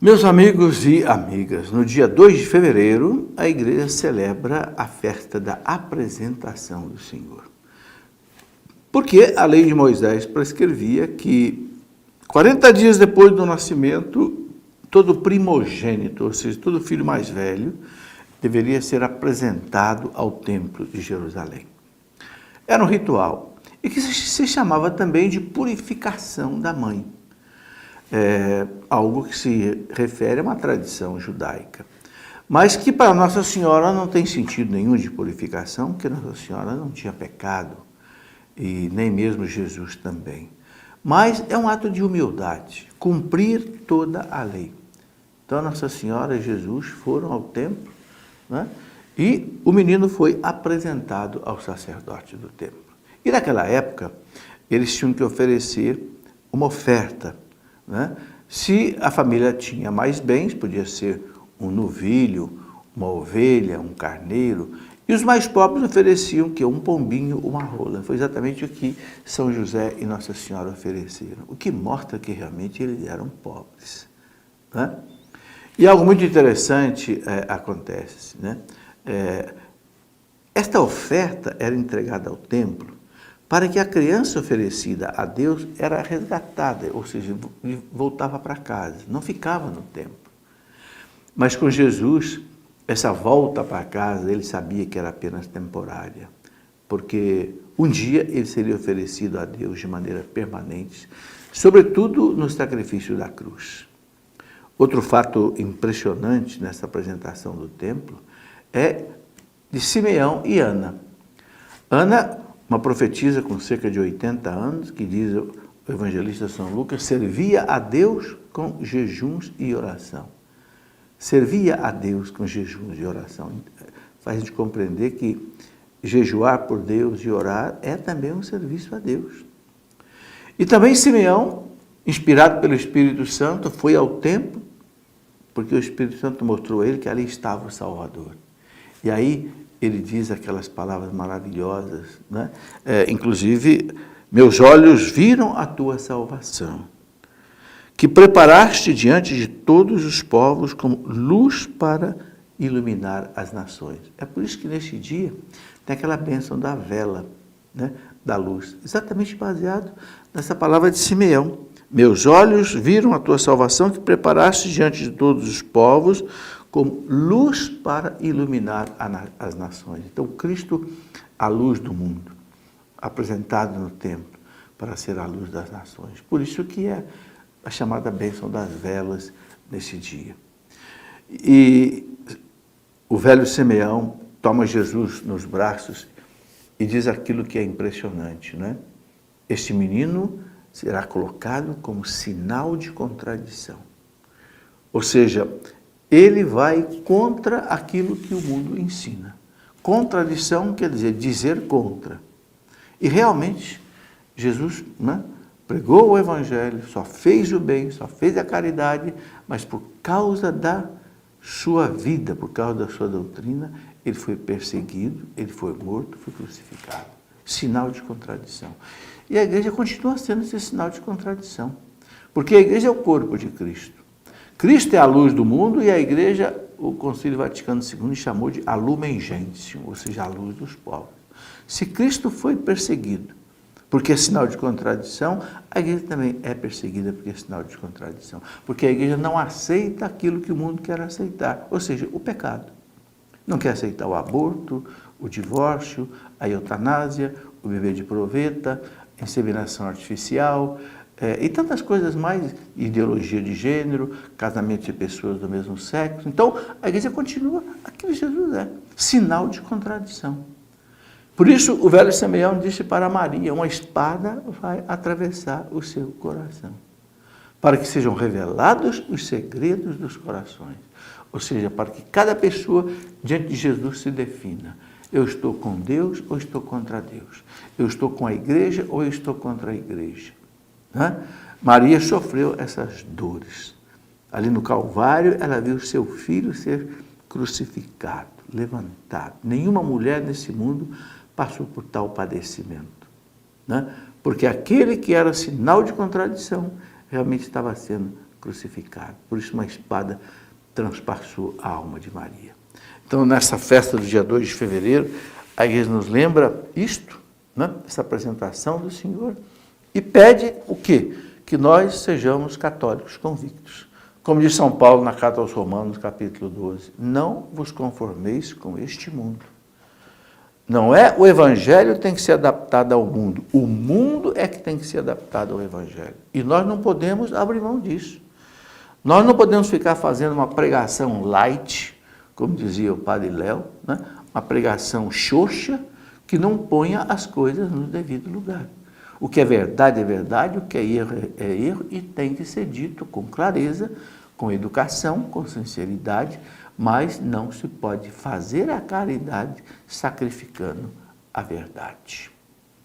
Meus amigos e amigas, no dia 2 de fevereiro, a igreja celebra a festa da apresentação do Senhor. Porque a lei de Moisés prescrevia que 40 dias depois do nascimento, todo primogênito, ou seja, todo filho mais velho, deveria ser apresentado ao templo de Jerusalém. Era um ritual e que se chamava também de purificação da mãe. Algo que se refere a uma tradição judaica, mas que para Nossa Senhora não tem sentido nenhum de purificação, porque Nossa Senhora não tinha pecado, e nem mesmo Jesus também. Mas é um ato de humildade, cumprir toda a lei. Então Nossa Senhora e Jesus foram ao templo, né? E o menino foi apresentado ao sacerdote do templo. E naquela época, eles tinham que oferecer uma oferta, né? Se a família tinha mais bens, podia ser um novilho, uma ovelha, um carneiro, e os mais pobres ofereciam que um pombinho, uma rola. Foi exatamente o que São José e Nossa Senhora ofereceram, o que mostra que realmente eles eram pobres, né? E algo muito interessante acontece, né? Esta oferta era entregada ao templo para que a criança oferecida a Deus era resgatada, ou seja, voltava para casa, não ficava no templo. Mas com Jesus, essa volta para casa, ele sabia que era apenas temporária, porque um dia ele seria oferecido a Deus de maneira permanente, sobretudo no sacrifício da cruz. Outro fato impressionante nessa apresentação do templo é de Simeão e Ana. Ana, uma profetisa com cerca de 80 anos, que diz o evangelista São Lucas, servia a Deus com jejuns e oração. Servia a Deus com jejuns e oração. Faz a gente compreender que jejuar por Deus e orar é também um serviço a Deus. E também Simeão, inspirado pelo Espírito Santo, foi ao templo, porque o Espírito Santo mostrou a ele que ali estava o Salvador. E aí ele diz aquelas palavras maravilhosas, né? Inclusive, meus olhos viram a tua salvação, que preparaste diante de todos os povos como luz para iluminar as nações. É por isso que neste dia tem aquela bênção da vela, né? Da luz, exatamente baseado nessa palavra de Simeão. Meus olhos viram a tua salvação, que preparaste diante de todos os povos como luz para iluminar as nações. Então, Cristo, a luz do mundo, apresentado no templo para ser a luz das nações. Por isso que é a chamada bênção das velas nesse dia. E o velho Simeão toma Jesus nos braços e diz aquilo que é impressionante, né? Este menino será colocado como sinal de contradição. Ou seja, ele vai contra aquilo que o mundo ensina. Contradição quer dizer contra. E realmente, Jesus, né, pregou o Evangelho, só fez o bem, só fez a caridade, mas por causa da sua vida, por causa da sua doutrina, ele foi perseguido, ele foi morto, foi crucificado. Sinal de contradição. E a igreja continua sendo esse sinal de contradição, porque a igreja é o corpo de Cristo. Cristo é a luz do mundo e a igreja, o Concílio Vaticano II chamou de a lumen gentium, ou seja, a luz dos povos. Se Cristo foi perseguido porque é sinal de contradição, a igreja também é perseguida porque é sinal de contradição. Porque a igreja não aceita aquilo que o mundo quer aceitar, ou seja, o pecado. Não quer aceitar o aborto, o divórcio, a eutanásia, o bebê de proveta, a inseminação artificial, e tantas coisas mais, ideologia de gênero, casamento de pessoas do mesmo sexo. Então, a igreja continua aquilo que Jesus é, sinal de contradição. Por isso, o velho Simeão disse para Maria, uma espada vai atravessar o seu coração, para que sejam revelados os segredos dos corações. Ou seja, para que cada pessoa diante de Jesus se defina. Eu estou com Deus ou estou contra Deus? Eu estou com a igreja ou eu estou contra a igreja? Né? Maria sofreu essas dores. Ali no Calvário, ela viu seu filho ser crucificado, levantado. Nenhuma mulher nesse mundo passou por tal padecimento, né? Porque aquele que era sinal de contradição realmente estava sendo crucificado. Por isso uma espada transpassou a alma de Maria. Então, nessa festa do dia 2 de fevereiro, a igreja nos lembra isto, né? Essa apresentação do Senhor, e pede o quê? Que nós sejamos católicos convictos. Como diz São Paulo na Carta aos Romanos, capítulo 12, não vos conformeis com este mundo. Não é o evangelho que tem que ser adaptado ao mundo, o mundo é que tem que ser adaptado ao evangelho. E nós não podemos abrir mão disso. Nós não podemos ficar fazendo uma pregação light, como dizia o padre Léo, né? Uma pregação xoxa, que não ponha as coisas no devido lugar. O que é verdade, o que é erro e tem que ser dito com clareza, com educação, com sinceridade, mas não se pode fazer a caridade sacrificando a verdade.